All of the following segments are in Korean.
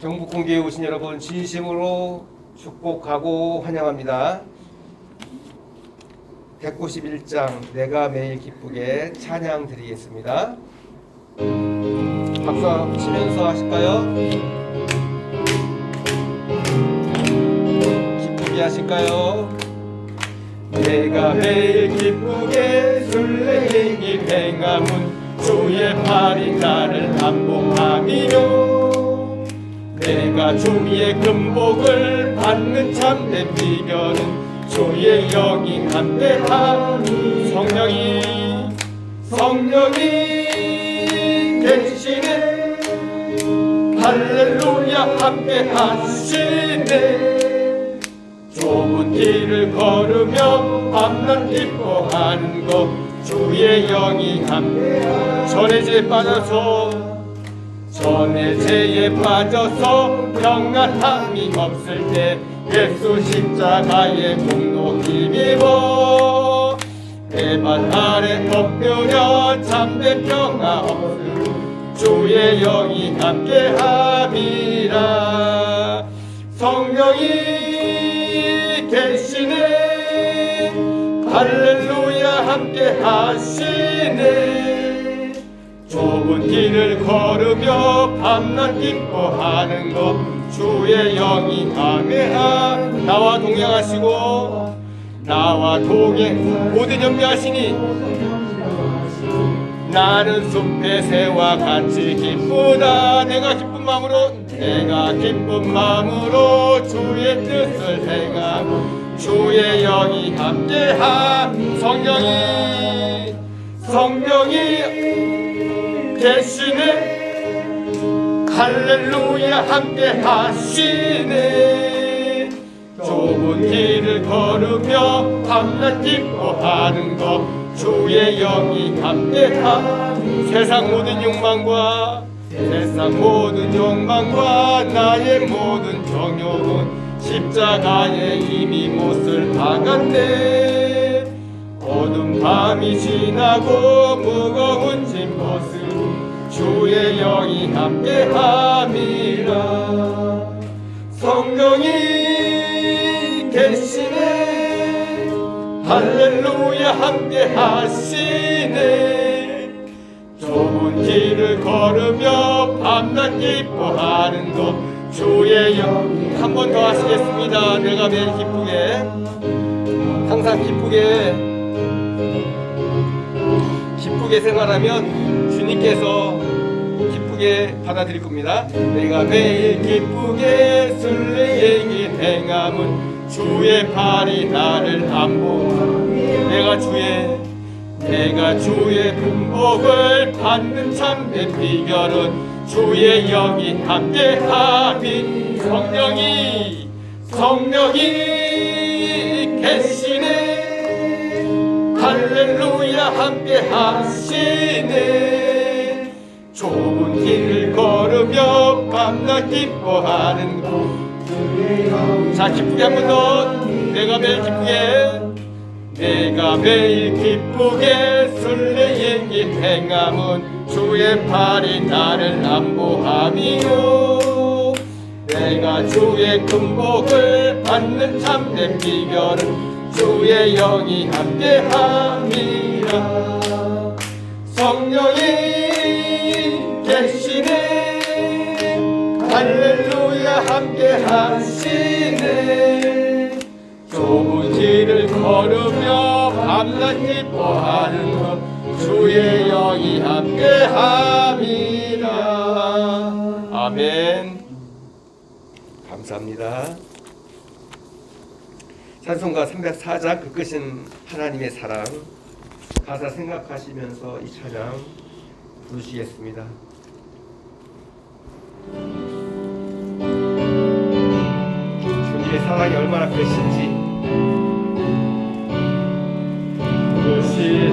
경북 공교에 오신 여러분 진심으로 축복하고 환영합니다. 191장 내가 매일 기쁘게 찬양 드리겠습니다. 박수 치면서 하실까요? 기쁘게 하실까요? 내가 매일 기쁘게 술래행이 행함은 주의 팔이 나를 안복함이요. 내가 주의 금복을 받는 참된 비결은 주의 영이 함께하니 성령이 계시네. 할렐루야 함께하시네. 좁은 길을 걸으며 밤낮 기뻐하는 것 주의 영이 함께하니 전의 죄에 빠져서 평안함이 없을 때 예수 십자가의 공로 힘입어 배반 아래 엎드려 참된 평화 없음 주의 영이 함께함이라. 성령이 계시네. 할렐루야 함께하시네. 좁은 길을 걸으며 밤낮 기뻐하는 것 주의 영이 함께하. 나와 동행하시고 모든 염려하시니 나는 숲의 새와 같이 기쁘다. 내가 기쁜 마음으로 주의 뜻을 행하고 주의 영이 함께함. 성령이 계시네. 할렐루야 함께하시네. 좁은 길을 걸으며 밤낮 기뻐하는 것 주의 영이 함께함. 세상 모든 욕망과 나의 모든 정욕은 십자가에 이미 못을 박았네. 어두운 밤이 지나고 무거운 짐 벗음 주의 영이 함께함이라. 성령이 계시네. 할렐루야 함께하시네. 좁은 길을 걸으며 밤낮 기뻐하는 것 주의 영이. 한 번 더 하시겠습니다. 내가 매일 기쁘게, 항상 기쁘게 생활하면 주님께서 기쁘게 받아들일 겁니다. 내가 매일 기쁘게 술래행이 행함은 주의 팔이 나를 안보함. 내가 주의 금복을 받는 참된 비결은 주의 영이 함께함이. 성령이 계시네. 할렐루야 함께하시네. 좁은 길을 걸으며 밤낮 기뻐하는 것. 자, 기쁘게 한 번 더. 내가 매일 기쁘게 술래행이 행함은 주의 팔이 나를 안보함이요. 내가 주의 금복을 받는 참된 비결은 주의 영이 함께함이라. 성령이 계시네. 할렐루야 함께하시네. 좁은 길을 걸으며 밤낮 기뻐하는 것 주의 영이 함께함이라. 아멘. 감사합니다. 찬송가 304장 그 끝인 하나님의 사랑 가사 생각하시면서 이 찬양 부르시겠습니다. 주님의 사랑이 얼마나 크신지. 그것이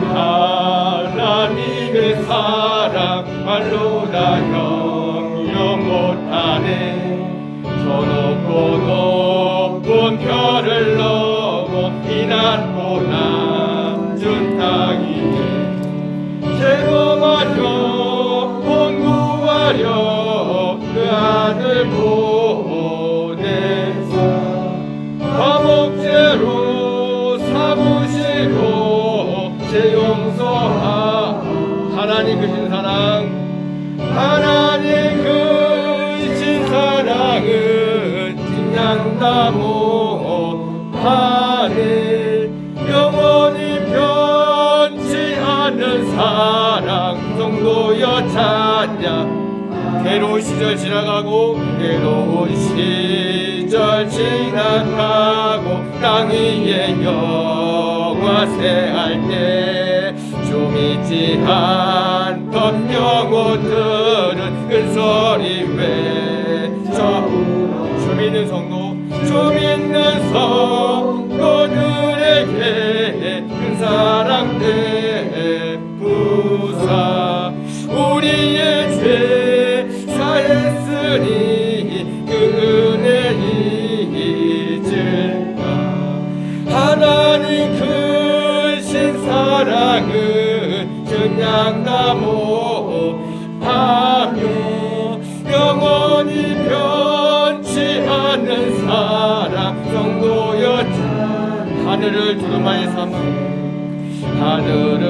하나님의 사랑 말로 다 형용 못하네. 저 높고 높은 별을 넘어 피난고 낮은 땅이네. 제거하려 본구하려 그 하늘 보내사 화목제로 삼으시고 제 용서하. 하나님 크신 사랑, 하나님 크신 사랑은 증량나무 하늘 영원히 변치 않는 사랑 성도여 찬양. 괴로운 시절 지나가고 괴로운 시절 지나가고 땅 위에 영화세할 때 좀 잊지 않던 영혼들은 큰 소리 외쳐. 좀 있는 성도, 좀 있는 성도들에게 큰 사랑 베푸사. 우리의 죄 사했으니 그 은혜 잊을까. 하나님 크신 사랑은 증량나무 하며 영원히 변치 않는 사랑 성도여 찬. 하늘을 두루마리 삼아 하늘을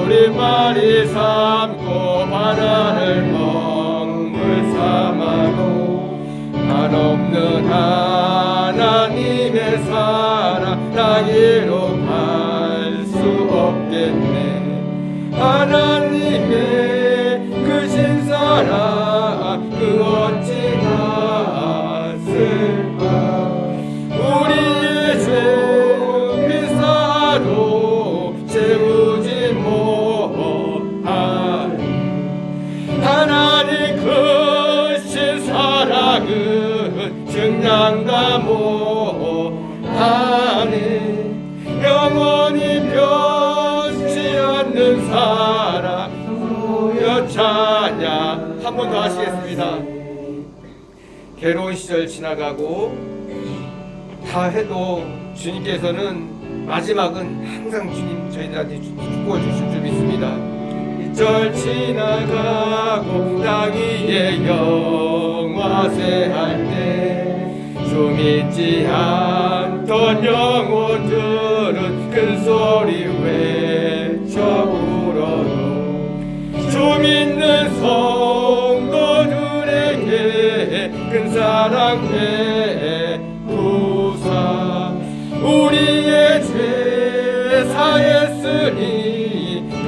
두루마리 삼고 바다를 먹물 삼아도 한없는 하나님의 사랑 나기로 갈 수 없겠네. 하나님의 크신 사랑 그 어찌 갔을까. 우리의 죄 비싸도 채우지 못하리. 하나님 크신 사랑은 증량나무 하늘 영원히 변치 않는 사랑 성도여 찬양. 한 번 더 하시겠습니다. 괴로운 시절 지나가고 다 해도 주님께서는 마지막은 항상 주님 저희들한테 축복을 주실 줄 믿습니다. 이절 지나가고 땅 위에 영화세할 때 좀 잊지 않던 영혼들은 큰 소리 외쳐 울어도 좀 있는 성도들에게 큰 사랑 베푸사. 우리의 죄 사했으니 그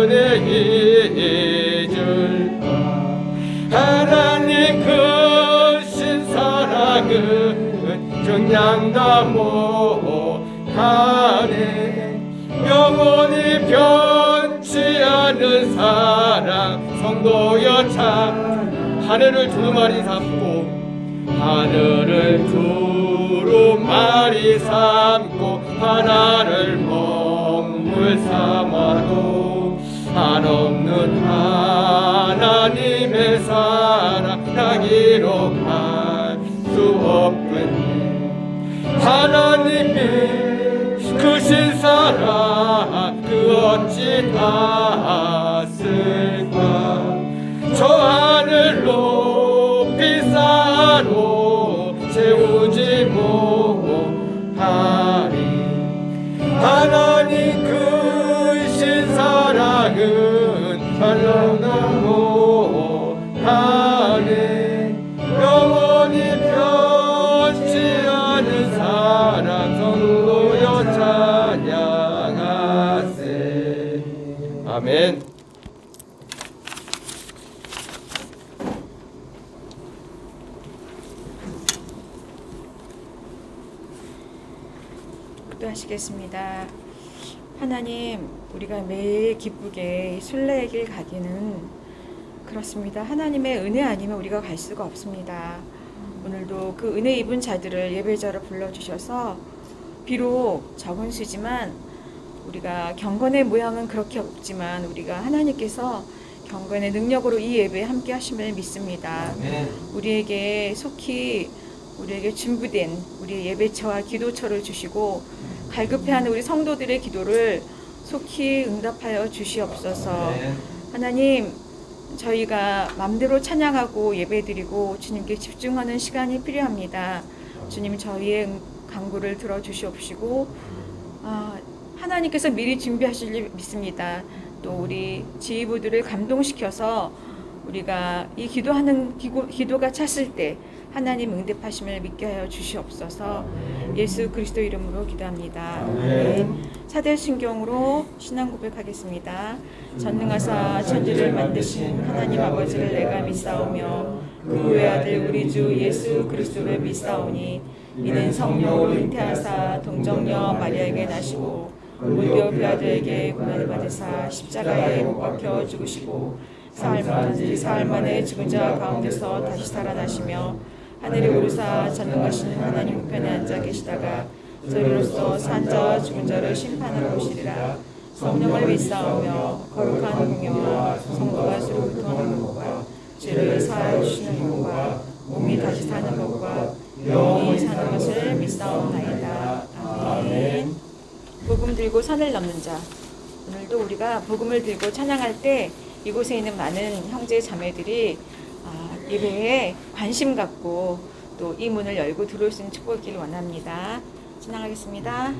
은혜 잊을까. 하나님 크신 사랑은 증량나무 하늘 영원히 변치 않는 사랑 성도여 찬. 하늘을 두루마리 삼고 하늘을 두루마리 삼고 바다를 먹물 삼아도 한없는 하나님의 사랑 나기로 갈 수 없겠네. 하나님의 크신 사랑 그 어찌 닿았을까. 저 하늘 높이 쌓아도 채우지 못하리. 하나님 크신 사랑은 한량나무 하늘 영원히 변치 않은 사랑 성도여 찬양하세. 아멘. 기도하시겠습니다. 하나님, 우리가 매일 기쁘게 순례의 길 가기는 그렇습니다. 하나님의 은혜 아니면 우리가 갈 수가 없습니다. 오늘도 그 은혜 입은 자들을 예배자로 불러주셔서 비록 적은 수지만 우리가 경건의 모양은 그렇게 없지만 우리가 하나님께서 경건의 능력으로 이 예배에 함께 하심을 믿습니다. 우리에게 속히 우리에게 준비된 우리 예배처와 기도처를 주시고 갈급해하는 우리 성도들의 기도를 속히 응답하여 주시옵소서. 하나님, 저희가 마음대로 찬양하고 예배드리고 주님께 집중하는 시간이 필요합니다. 주님 저희의 간구를 들어주시옵시고 하나님께서 미리 준비하실 줄 믿습니다. 또 우리 지휘부들을 감동시켜서 우리가 이 기도가 찼을 때 하나님 응답하심을 믿게 하여 주시옵소서. 예수 그리스도 이름으로 기도합니다. 아멘. 사대순경으로 신앙 고백하겠습니다. 전능하사 천지를 만드신 하나님 아버지를 내가 믿사오며 그 외아들 우리 주 예수 그리스도를 믿사오니 이는 성령으로 잉태하사 동정녀 마리아에게 나시고 본디오 빌라도에게 고난을 받으사 십자가에 못 박혀 죽으시고 사흘 만에 죽은 자 가운데서 다시 살아나시며 하늘에 오르사 전능하신 하나님 우편에 앉아 계시다가 저리로서 산 자와 죽은 자를 심판하러 오시리라. 성령을 믿사오며 거룩한 공예와 성도가 서로 교통하는 것과 죄를 사하여 주시는 것과 몸이 다시 사는 것과 영원히 사는 것을 믿사옵나이다. 아멘. 복음 들고 산을 넘는 자. 오늘도 우리가 복음을 들고 찬양할 때 이곳에 있는 많은 형제 자매들이 예배에 관심 갖고 또 이 문을 열고 들어올 수 있는 축복을 원합니다. 진행하겠습니다.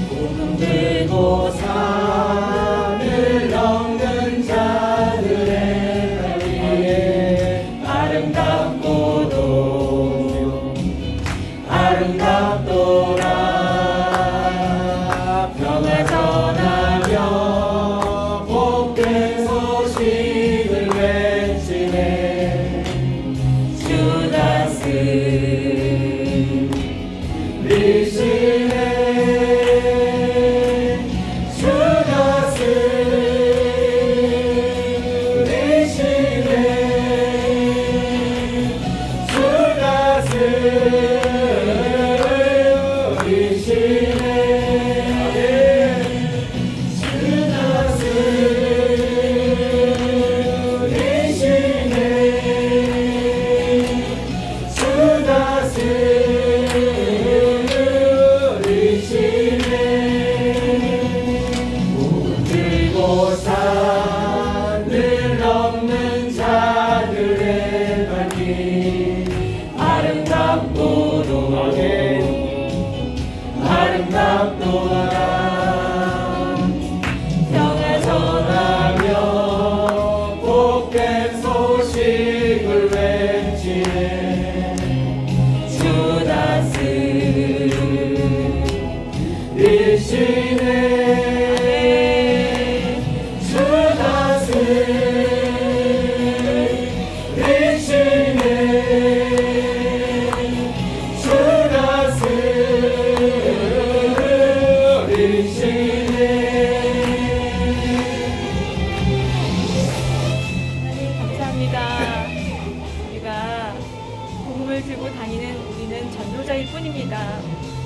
복음 들고 산을 넘는 자들의 다리에 아름답도라. 평을 전하며 복된 소식을 외치네. 주다스 리시네.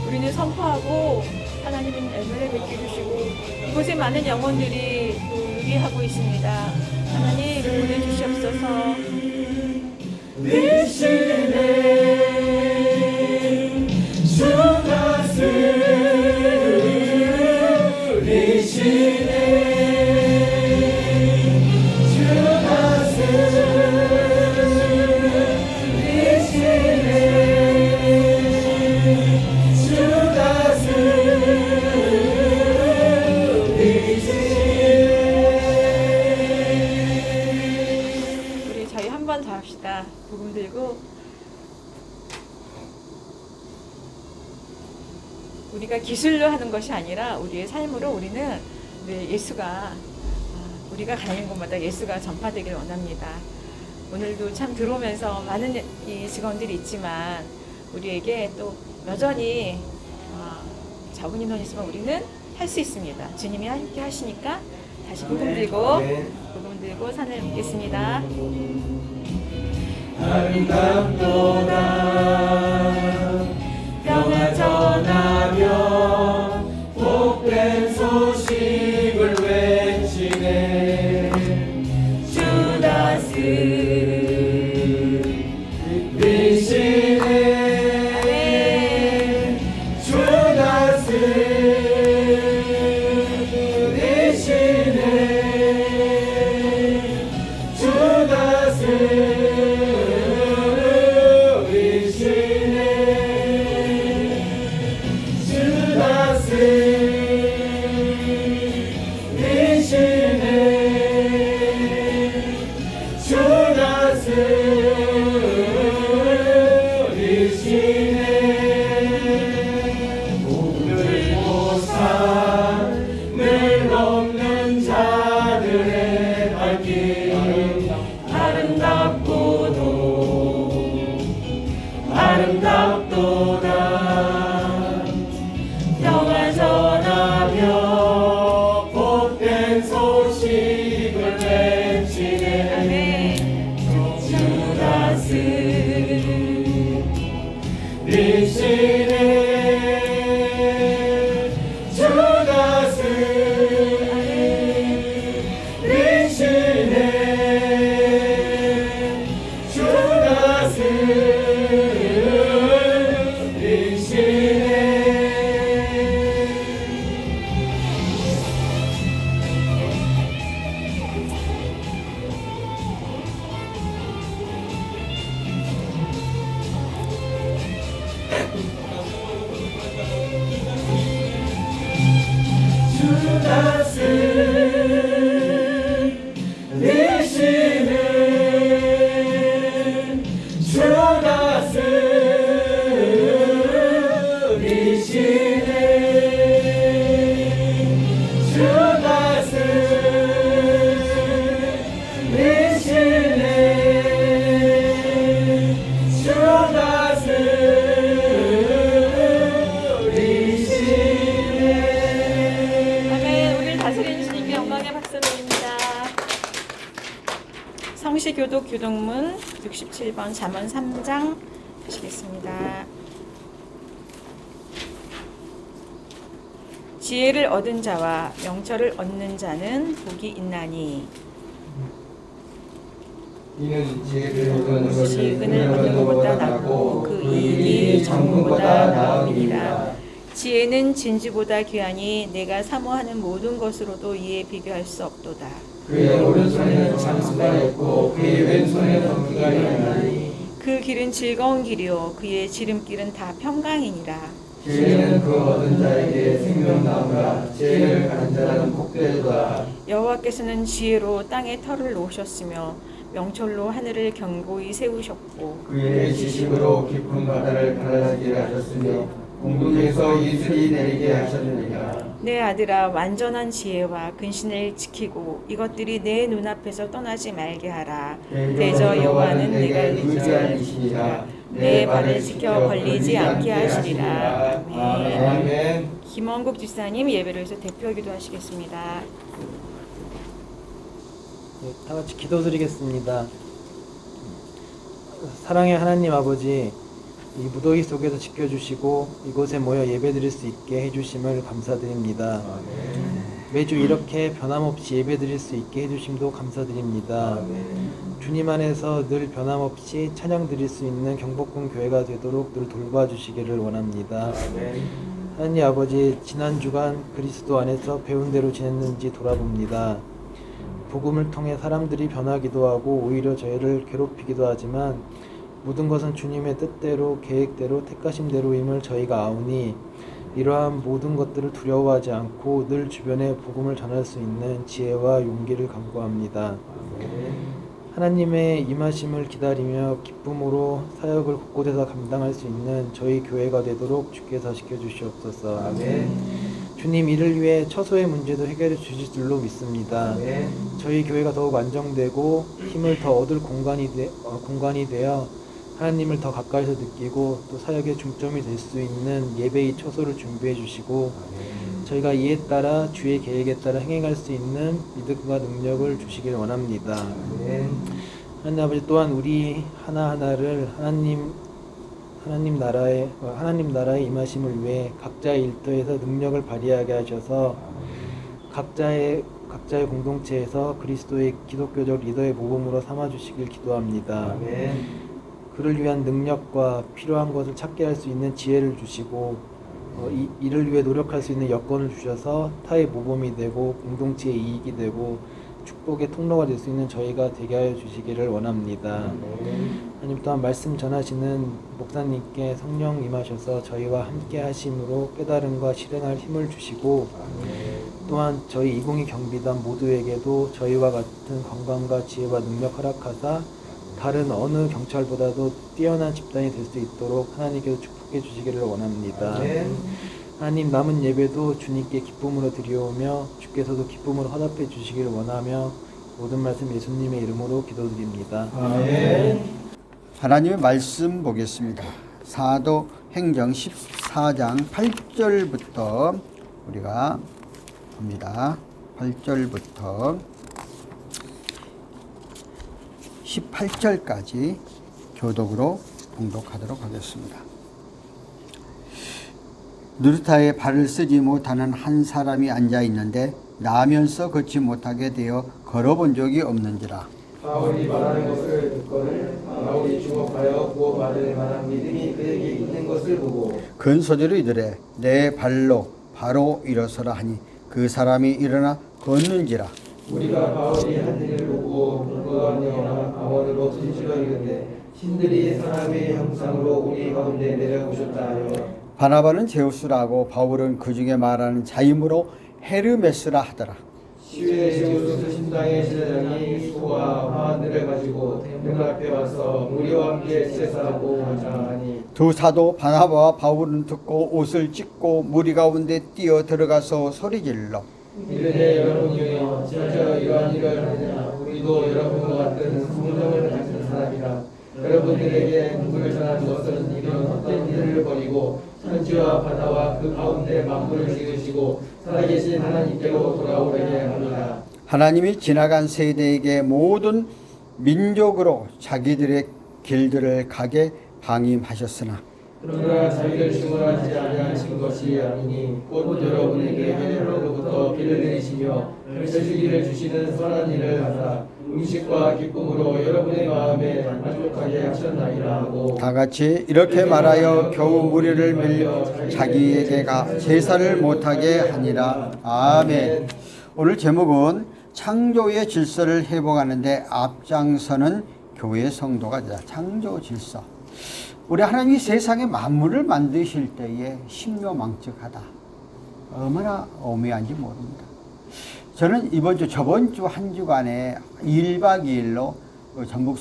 우리는 선포하고 하나님은 은혜를 베풀으시고 이곳에 많은 영혼들이 유리하고 있습니다. 하나님 보내주시옵소서. 주가 쓰리시네. 복음 들고 우리가 기술로 하는 것이 아니라 우리의 삶으로 우리는 예수가 우리가 가는 곳마다 예수가 전파되길 원합니다. 오늘도 참 들어오면서 많은 이 직원들이 있지만 우리에게 또 여전히 적은 인원이 있으면 우리는 할 수 있습니다. 주님이 함께 하시니까 다시 복음 들고 산을 옮겠습니다. 아름답도다. 평화 전하며 복된 소식을 외치네. 주다스 성시교독 교동문 67번 잠언 3장 하시겠습니다. 지혜를 얻은 자와 명철을 얻는 자는 복이 있나니 이는 지혜를 얻는 것을 은을 얻는 것보다 낫고 그 이익이 정금보다 나음이니라. 지혜는 진주보다 귀하니 내가 사모하는 모든 것으로도 이에 비교할 수 없도다. 그의 오른손에는 장수가 있고 그의 왼손에는 덩기가 있나니 그 길은 즐거운 길이요 그의 지름길은 다 평강이니라. 지혜는 그 얻은 자에게 생명나무라. 지혜를 가진 자는 복되도다. 여호와께서는 지혜로 땅에 터를 놓으셨으며 명철로 하늘을 견고히 세우셨고 그의 지식으로 깊은 바다를 갈라지게 하셨으며 공중에서 이슬이 내리게 하셨느니라. 내 아들아 완전한 지혜와 근신을 지키고 이것들이 내 눈앞에서 떠나지 말게 하라. 대저 여호와는 내가 의지할 이시니라. 내 발을 지켜 걸리지 않게 하시리라. 아멘. 김원국 집사님 예배를 위해서 대표 기도하시겠습니다. 네, 다 같이 기도드리겠습니다. 사랑의 하나님 아버지, 이 무더위 속에서 지켜주시고 이곳에 모여 예배드릴 수 있게 해주심을 감사드립니다. 매주 이렇게 변함없이 예배드릴 수 있게 해주심도 감사드립니다. 주님 안에서 늘 변함없이 찬양 드릴 수 있는 경복궁 교회가 되도록 늘 돌봐주시기를 원합니다. 하나님 아버지, 지난 주간 그리스도 안에서 배운 대로 지냈는지 돌아봅니다. 복음을 통해 사람들이 변하기도 하고 오히려 저희를 괴롭히기도 하지만 모든 것은 주님의 뜻대로 계획대로 택하심대로임을 저희가 아오니 이러한 모든 것들을 두려워하지 않고 늘 주변에 복음을 전할 수 있는 지혜와 용기를 간구합니다. 하나님의 임하심을 기다리며 기쁨으로 사역을 곳곳에서 감당할 수 있는 저희 교회가 되도록 주께서 지켜주시옵소서. 주님, 이를 위해 처소의 문제도 해결해 주실 줄로 믿습니다. 저희 교회가 더욱 안정되고 힘을 더 얻을 공간이 되어 하나님을 더 가까이서 느끼고 또 사역의 중점이 될 수 있는 예배의 처소를 준비해 주시고 저희가 이에 따라 주의 계획에 따라 행해갈 수 있는 믿음과 능력을 주시길 원합니다. 하나님 아버지, 또한 우리 하나하나를 하나님 나라의 임하심을 위해 각자의 일터에서 능력을 발휘하게 하셔서 각자의 공동체에서 그리스도의 기독교적 리더의 모범으로 삼아주시길 기도합니다. 그를 위한 능력과 필요한 것을 찾게 할 수 있는 지혜를 주시고 이를 위해 노력할 수 있는 여건을 주셔서 타의 모범이 되고 공동체의 이익이 되고 축복의 통로가 될 수 있는 저희가 되게 하여 주시기를 원합니다. 하나님, 또한 말씀 전하시는 목사님께 성령 임하셔서 저희와 함께 하심으로 깨달음과 실행할 힘을 주시고 또한 저희 202 경비단 모두에게도 저희와 같은 건강과 지혜와 능력 허락하사 다른 어느 경찰보다도 뛰어난 집단이 될 수 있도록 하나님께서 축복해 주시기를 원합니다. 하나님, 남은 예배도 주님께 기쁨으로 드리오며 주께서도 기쁨으로 화답해 주시기를 원하며 모든 말씀 예수님의 이름으로 기도드립니다. 아멘. 하나님의 말씀 보겠습니다. 사도행전 14장 8절부터 우리가 봅니다. 8절부터 18절까지 교독으로 봉독하도록 하겠습니다. 누르타에 발을 쓰지 못하는 한 사람이 앉아 있는데 나면서 걷지 못하게 되어 걸어본 적이 없는지라. 바울이 말하는 것을 듣거늘 바울이 주목하여 구원받을 만한 믿음이 그에게 있는 것을 보고 큰 소리로 이르되 내 발로 바로 일어서라 하니 그 사람이 일어나 걷는지라. 우리가 바울이 한 일을 보고 근거가 아니라 방언으로 진실로 이르되 신들이 사람의 형상으로 우리 가운데 내려오셨다 하여 바나바는 제우스라고 바울은 그 중에 말하는 자임으로 헤르메스라 하더라. 시외 제우스 신당의 제사장이 수와 화환들을 가지고 templo 앞에 와서 우리와 함께 제사하고 하자 하니 두 사도 바나바와 바울은 듣고 옷을 찢고 무리 가운데 뛰어 들어가서 소리질러 이르되 여러분이 어찌하여 이러한 일을 하느냐 우리도 여러분과 같은 성정을 가진 사람이라 여러분들에게 복음을 전하는 것은 이런 헛된 일을 버리고 천지와 바다와 그 가운데 만물을 지으시고 살아계신 하나님께로 돌아오게 합니다. 하나님이 지나간 세대에게 모든 민족으로 자기들의 길들을 가게 방임하셨으나 그러나 자기를 중원하지 아니하신 것이 아니니 곧 여러분에게 하늘로부터 비를 내리시며 펼쳐주기를 주시는 선한 일을 하사 음식과 기쁨으로 여러분의 마음에 만족하게 하셨나이다 하고 다 같이 이렇게 말하여 겨우 무리를 밀려 자기에게 제사를 못하게 하니라. 아멘. 오늘 제목은 창조의 질서를 회복하는데 앞장서는 교회 성도가 되다. 창조 질서. 우리 하나님이 세상에 만물을 만드실 때에 신묘망측하다. 얼마나 오묘한지 모릅니다. 저는 저번 주 한 주간에 1박 2일로 전북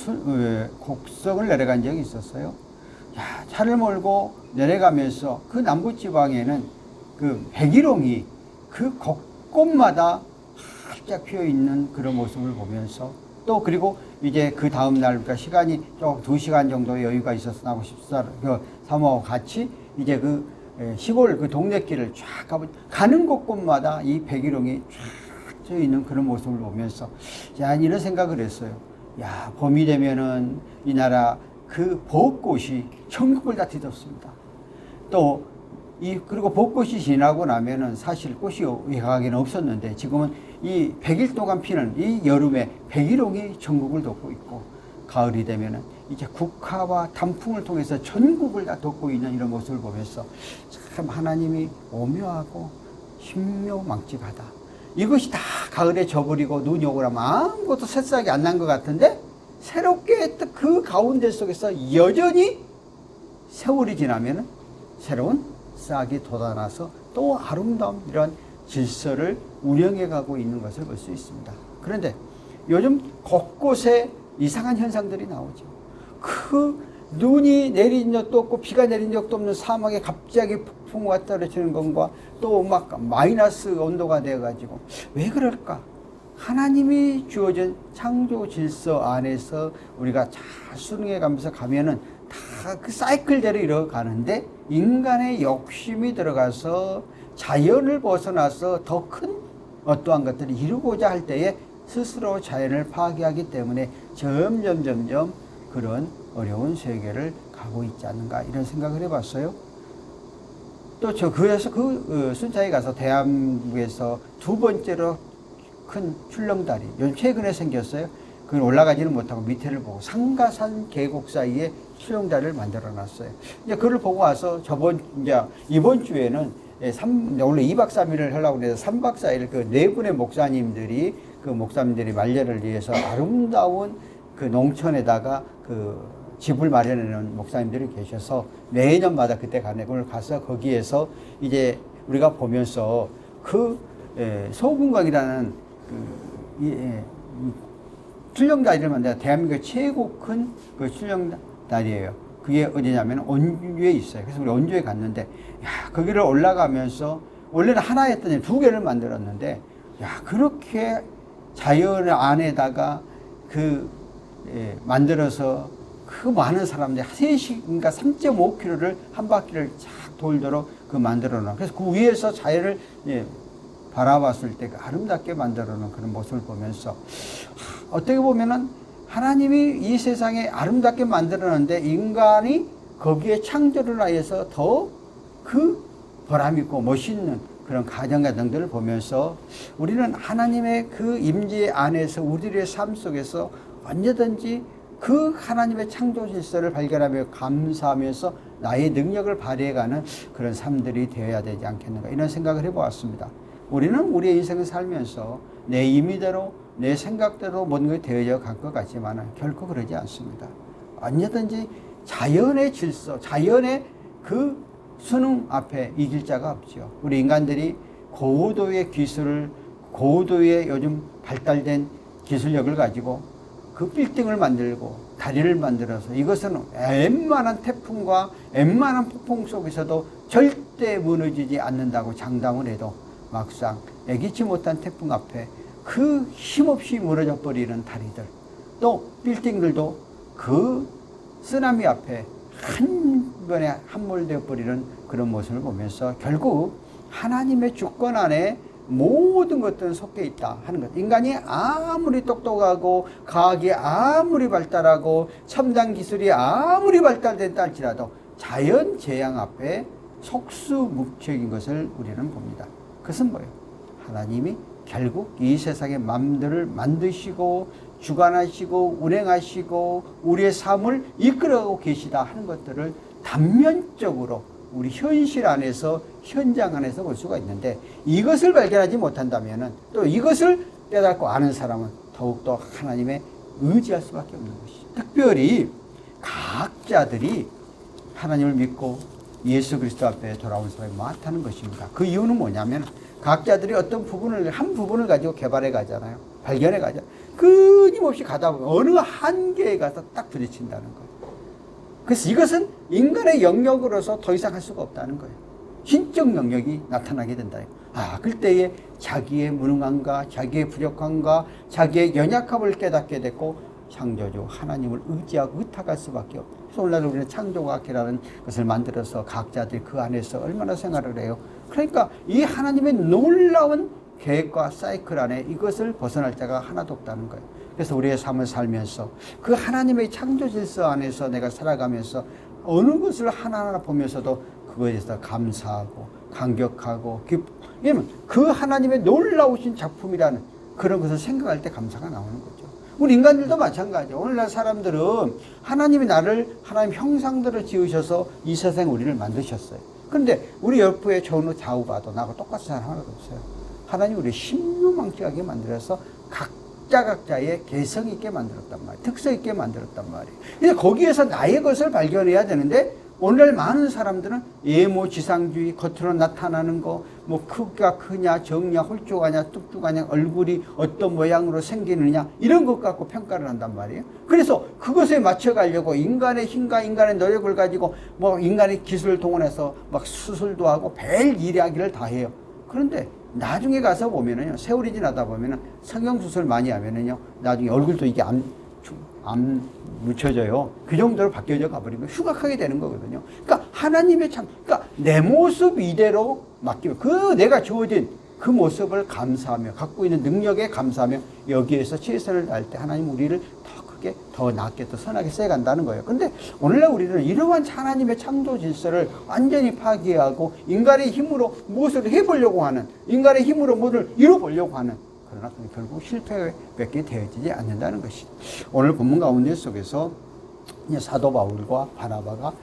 곡성을 내려간 적이 있었어요. 야, 차를 몰고 내려가면서 그 남부지방에는 그 백일홍이 그 곳곳마다 활짝 피어 있는 그런 모습을 보면서 또 그리고 이제 그 다음 날부터 시간이 좀 2시간 정도 여유가 있어서 나고 사모하고 같이 이제 그 시골 그 동네길을 쫙 가는 곳곳마다 이 백일홍이 쫙 져 있는 그런 모습을 보면서 야, 이런 생각을 했어요. 야, 봄이 되면은 이 나라 그 벚꽃이 천국을 다 뒤덮습니다. 또 그리고 벚꽃이 지나고 나면은 사실 꽃이 외곽에는 없었는데 지금은 이 100일 동안 피는 이 여름에 백일홍이 전국을 덮고 있고 가을이 되면은 이제 국화와 단풍을 통해서 전국을 다 덮고 있는 이런 모습을 보면서 참 하나님이 오묘하고 신묘망측하다. 이것이 다 가을에 져버리고 눈이 오고 나면 아무것도 새싹이 안 난 것 같은데 새롭게 또 그 가운데 속에서 여전히 세월이 지나면은 새로운 싹이 돋아나서 또 아름다운 이런 질서를 운영해 가고 있는 것을 볼 수 있습니다. 그런데 요즘 곳곳에 이상한 현상들이 나오죠. 그 눈이 내린 적도 없고 비가 내린 적도 없는 사막에 갑자기 폭풍우가 떨어지는 것과 또 막 마이너스 온도가 되어가지고 왜 그럴까? 하나님이 주어진 창조 질서 안에서 우리가 잘 순응해 가면서 가면은 다 그 사이클대로 이어가는데 인간의 욕심이 들어가서 자연을 벗어나서 더 큰 어떠한 것들을 이루고자 할 때에 스스로 자연을 파괴하기 때문에 점점 그런 어려운 세계를 가고 있지 않는가 이런 생각을 해봤어요. 또 그래서 순창에 가서 대한민국에서 두 번째로 큰 출렁다리 요즘 최근에 생겼어요. 그건 올라가지는 못하고 밑에를 보고 상가산 계곡 사이에 출렁다리를 만들어 놨어요. 이제 그걸 보고 와서 이번 주에는 원래 2박 3일을 하려고 해서 3박 4일 그 네 분의 목사님들이 말년을 위해서 아름다운 그 농촌에다가 그 집을 마련하는 목사님들이 계셔서 매년마다 그때 그걸 가서 거기에서 이제 우리가 보면서 소금강이라는 출렁다리를 만든 대한민국 최고 큰 그 출렁다리예요. 그게 어디냐면 원주에 있어요. 그래서 우리 원주에 갔는데, 야, 거기를 올라가면서 원래는 하나였더니 두 개를 만들었는데, 야, 그렇게 자연 안에다가 만들어서 그 많은 사람들이 3시간인가 3.5km를 한 바퀴를 쫙 돌도록 만들어 놓은. 그래서 그 위에서 자연을 바라봤을 때 아름답게 만들어 놓은 그런 모습을 보면서 어떻게 보면은 하나님이 이 세상에 아름답게 만들었는데 인간이 거기에 창조를 하여서 더 그 보람있고 멋있는 그런 가정과 등들을 보면서 우리는 하나님의 그 임재 안에서 우리의 삶 속에서 언제든지 그 하나님의 창조 질서를 발견하며 감사하면서 나의 능력을 발휘해가는 그런 삶들이 되어야 되지 않겠는가 이런 생각을 해보았습니다. 우리는 우리의 인생을 살면서 내 임의대로 내 생각대로 모든 것이 되어져 갈 것 같지만 결코 그러지 않습니다. 언제든지 자연의 질서, 자연의 그 수능 앞에 이길 자가 없죠. 우리 인간들이 고도의 기술을, 고도의 요즘 발달된 기술력을 가지고 그 빌딩을 만들고 다리를 만들어서 이것은 웬만한 태풍과 웬만한 폭풍 속에서도 절대 무너지지 않는다고 장담을 해도 막상 예기치 못한 태풍 앞에 그 힘없이 무너져 버리는 다리들, 또 빌딩들도 그 쓰나미 앞에 한 번에 함몰되어 버리는 그런 모습을 보면서 결국 하나님의 주권 안에 모든 것들은 속해 있다 하는 것. 인간이 아무리 똑똑하고 과학이 아무리 발달하고 첨단 기술이 아무리 발달됐다 할지라도 자연 재앙 앞에 속수무책인 것을 우리는 봅니다. 그것은 뭐예요? 하나님이 결국 이 세상의 맘들을 만드시고 주관하시고 운행하시고 우리의 삶을 이끌어가고 계시다 하는 것들을 단면적으로 우리 현실 안에서 현장 안에서 볼 수가 있는데 이것을 발견하지 못한다면 또 이것을 깨닫고 아는 사람은 더욱더 하나님의 의지할 수밖에 없는 것이죠. 특별히 과학자들이 하나님을 믿고 예수 그리스도 앞에 돌아온 사람이 많다는 것입니다. 그 이유는 뭐냐면 과학자들이 어떤 부분을 한 부분을 가지고 개발해 가잖아요. 발견해 가죠. 끊임없이 가다 보면 어느 한계에 가서 딱 부딪힌다는 거예요. 그래서 이것은 인간의 영역으로서 더 이상 할 수가 없다는 거예요. 신적 영역이 나타나게 된다. 그때에 자기의 무능함과 자기의 부족함과 자기의 연약함을 깨닫게 됐고 창조주 하나님을 의지하고 의탁할 수밖에 없다. 그래서 오늘날 우리는 창조과학이라는 것을 만들어서 과학자들이 그 안에서 얼마나 생활을 해요. 그러니까 이 하나님의 놀라운 계획과 사이클 안에 이것을 벗어날 자가 하나도 없다는 거예요. 그래서 우리의 삶을 살면서 그 하나님의 창조 질서 안에서 내가 살아가면서 어느 것을 하나하나 보면서도 그거에 대해서 감사하고 감격하고 왜냐면 그 하나님의 놀라우신 작품이라는 그런 것을 생각할 때 감사가 나오는 거죠. 우리 인간들도 마찬가지예요. 오늘날 사람들은 하나님이 나를 하나님 형상대로 지으셔서 이 세상에 우리를 만드셨어요. 그런데 우리 옆에 좌우 봐도 나하고 똑같은 사람 하나도 없어요. 하나님 우리를 신묘망측하게 만들어서 각자의 개성 있게 만들었단 말이에요. 특성 있게 만들었단 말이에요. 근데 거기에서 나의 것을 발견해야 되는데 오늘날 많은 사람들은 예모지상주의, 겉으로 나타나는 거, 뭐 크기가 크냐, 적냐, 홀쭉하냐, 뚝뚝하냐, 얼굴이 어떤 모양으로 생기느냐 이런 것 갖고 평가를 한단 말이에요. 그래서 그것에 맞춰가려고 인간의 힘과 인간의 노력을 가지고 뭐 인간의 기술을 동원해서 막 수술도 하고 별 이야기를 다 해요. 그런데 나중에 가서 보면은요, 세월이 지나다 보면은 성형수술 많이 하면은요, 나중에 얼굴도 이게 안 묻혀져요. 그 정도로 바뀌어져 가버리면 흉악하게 되는 거거든요. 그러니까 하나님의 그러니까 내 모습 이대로 맡기면 그 내가 주어진 그 모습을 감사하며 갖고 있는 능력에 감사하며 여기에서 최선을 다할 때 하나님 우리를 더 크게, 더 낫게, 더 선하게 세간다는 거예요. 근데 오늘날 우리는 이러한 하나님의 창조 질서를 완전히 파괴하고 인간의 힘으로 무엇을 해보려고 하는, 인간의 힘으로 무엇을 이뤄보려고 하는, 그러나 결국 실패밖에 되어지지 않는다는 것이죠. 오늘 본문 가운데 속에서 사도 바울과 바나바가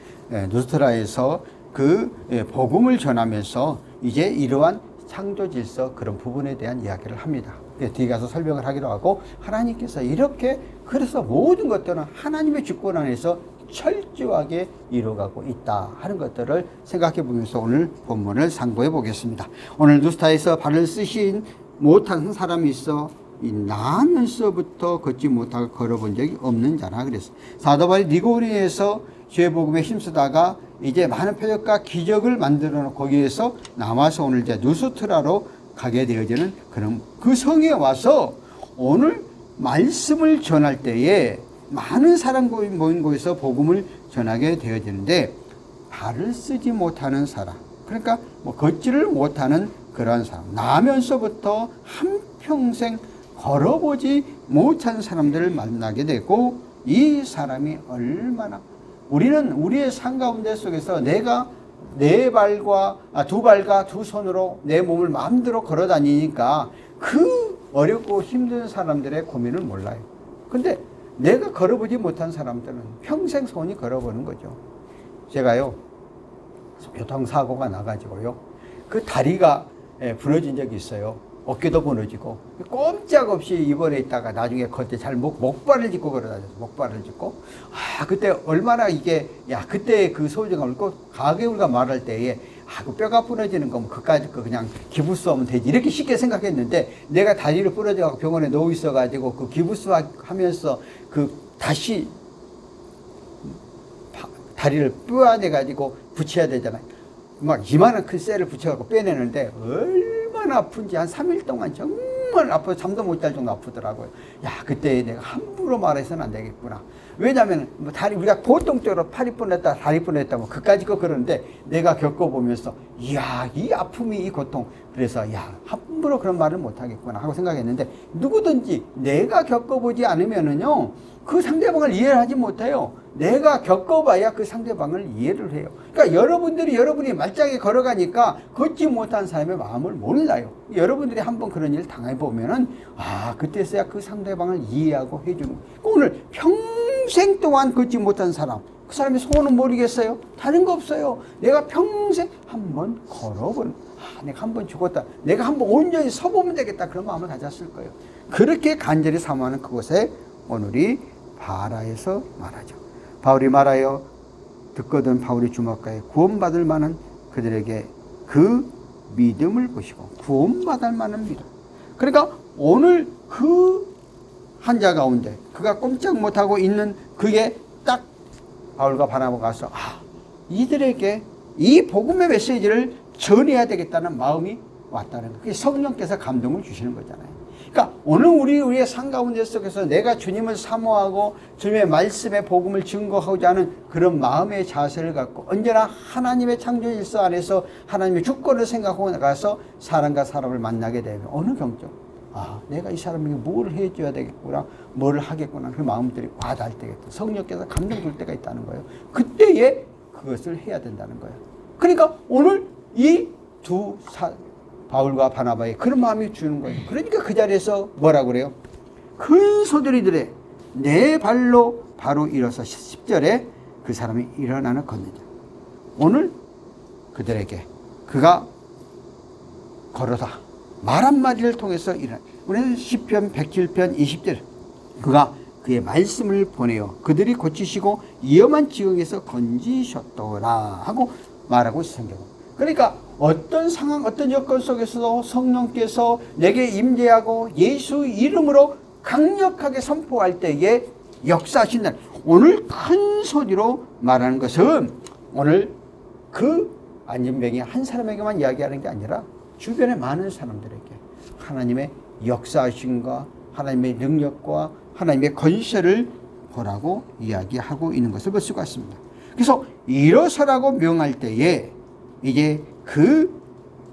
누스트라에서 그 복음을 전하면서 이제 이러한 창조 질서 그런 부분에 대한 이야기를 합니다. 뒤에 가서 설명을 하기로 하고 하나님께서 이렇게 그래서 모든 것들은 하나님의 주권 안에서 철저하게 이루어가고 있다 하는 것들을 생각해 보면서 오늘 본문을 상고해 보겠습니다. 오늘 누스타에서 발을 쓰신 못한 사람이 있어 나면서부터 걷지 못하고 걸어본 적이 없는 자라 그랬어. 사도 바울이 니고리에서 죄복음에 힘쓰다가 이제 많은 표적과 기적을 만들어 놓고 거기에서 남아서 오늘 이제 누스트라로 가게 되어지는 그런 그 성에 와서 오늘 말씀을 전할 때에 많은 사람이 모인 곳에서 복음을 전하게 되어지는데 발을 쓰지 못하는 사람, 그러니까 뭐 걷지를 못하는 그러한 사람, 나면서부터 한평생 걸어보지 못한 사람들을 만나게 되고 이 사람이 얼마나 우리는 우리의 삶 가운데 속에서 내가 두 발과 두 손으로 내 몸을 마음대로 걸어 다니니까 그 어렵고 힘든 사람들의 고민을 몰라요. 근데 내가 걸어보지 못한 사람들은 평생 손이 걸어보는 거죠. 제가요, 교통사고가 나가지고요, 그 다리가 부러진 적이 있어요. 어깨도 부러지고 꼼짝없이 입원해 있다가 나중에 그때 잘 목발을 짚고 걸어다녔어요. 목발을 짚고 그때 얼마나 이게 그때 그 소중함을 꼭 가게울가 말할 때에 그 뼈가 부러지는 거면 그까짓 거 그냥 기부스 하면 되지 이렇게 쉽게 생각했는데 내가 다리를 부러져갖고 병원에 누워 있어가지고 그 기부스 하면서 그 다시 다리를 뼈 안에 가지고 붙여야 되잖아요. 막 이만한 큰 쇠를 붙여갖고 빼내는데 얼마나 아픈지 한 3일 동안 정말 아파서 잠도 못 잘 정도 아프더라고요. 그때 내가 함부로 말해서는 안 되겠구나. 왜냐하면 뭐 다리 우리가 보통적으로 팔이 부러졌다 다리 부러졌다 뭐 그까짓 거 그러는데 내가 겪어보면서 이야 이 아픔이 이 고통 그래서 함부로 그런 말을 못 하겠구나 하고 생각했는데 누구든지 내가 겪어보지 않으면은요 그 상대방을 이해를 하지 못해요. 내가 겪어봐야 그 상대방을 이해를 해요. 그러니까 여러분이 말짱에 걸어가니까 걷지 못한 사람의 마음을 몰라요. 여러분들이 한번 그런 일을 당해보면은 그때서야 그 상대방을 이해하고 해주는 거예요. 오늘 평생 동안 걷지 못한 사람 그 사람의 소원은 모르겠어요? 다른 거 없어요. 내가 평생 한번 걸어본 내가 한번 죽었다. 내가 한번 온전히 서보면 되겠다. 그런 마음을 가졌을 거예요. 그렇게 간절히 사모하는 그곳에 오늘이 바라에서 말하죠. 바울이 말하여 듣거든 바울의 주먹가에 구원받을 만한 그들에게 그 믿음을 보시고 구원받을 만한 믿음. 그러니까 오늘 그 환자 가운데 그가 꼼짝 못하고 있는 그게 딱 바울과 바나바가 가서 이들에게 이 복음의 메시지를 전해야 되겠다는 마음이 왔다는 거예요. 그게 성령께서 감동을 주시는 거잖아요. 그러니까 오늘 우리의 삶 가운데 속에서 내가 주님을 사모하고 주님의 말씀의 복음을 증거하고자 하는 그런 마음의 자세를 갖고 언제나 하나님의 창조 질서 안에서 하나님의 주권을 생각하고 나가서 사람과 사람을 만나게 되면 어느 경적 내가 이 사람에게 뭘 해줘야 되겠구나 뭘 하겠구나 그 마음들이 와닿을 때겠다. 성령께서 감동 줄 때가 있다는 거예요. 그때에 그것을 해야 된다는 거예요. 그러니까 오늘 이 바울과 바나바의 그런 마음이 주는 거예요. 그러니까 그 자리에서 뭐라고 그래요? 큰 소들이 들에 내 발로 바로 일어서 10절에 그 사람이 일어나는 걷는다. 오늘 그들에게 그가 걸어다 말 한마디를 통해서 일어나. 우리는 시편 107편 20절 그가 그의 말씀을 보내어 그들이 고치시고 위험한 지경에서 건지셨더라 하고 말하고 있습니다. 그러니까 어떤 상황 어떤 여건 속에서도 성령께서 내게 임재하고 예수 이름으로 강력하게 선포할 때에 역사하신다. 오늘 큰 소리로 말하는 것은 오늘 그 안진병이 한 사람에게만 이야기하는 게 아니라 주변의 많은 사람들에게 하나님의 역사하심과 하나님의 능력과 하나님의 건설을 보라고 이야기하고 있는 것을 볼 수가 있습니다. 그래서 일어서라고 명할 때에 이제 그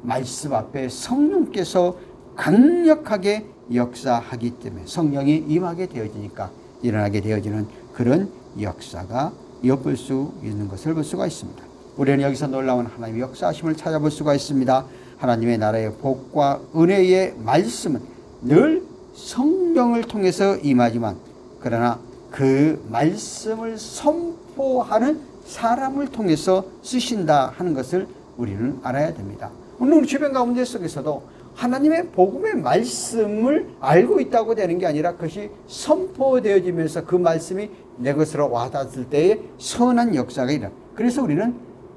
말씀 앞에 성령께서 강력하게 역사하기 때문에 성령이 임하게 되어지니까 일어나게 되어지는 그런 역사가 엿볼 수 있는 것을 볼 수가 있습니다. 우리는 여기서 놀라운 하나님의 역사하심을 찾아볼 수가 있습니다. 하나님의 나라의 복과 은혜의 말씀은 늘 성령을 통해서 임하지만 그러나 그 말씀을 선포하는 사람을 통해서 쓰신다 하는 것을 우리는 알아야 됩니다. 오늘 우리 주변 가운데 속에서도 하나님의 복음의 말씀을 알고 있다고 되는 게 아니라 그것이 선포되어지면서 그 말씀이 내 것으로 와닿을 때에 선한 역사가 일어나. 그래서 우리는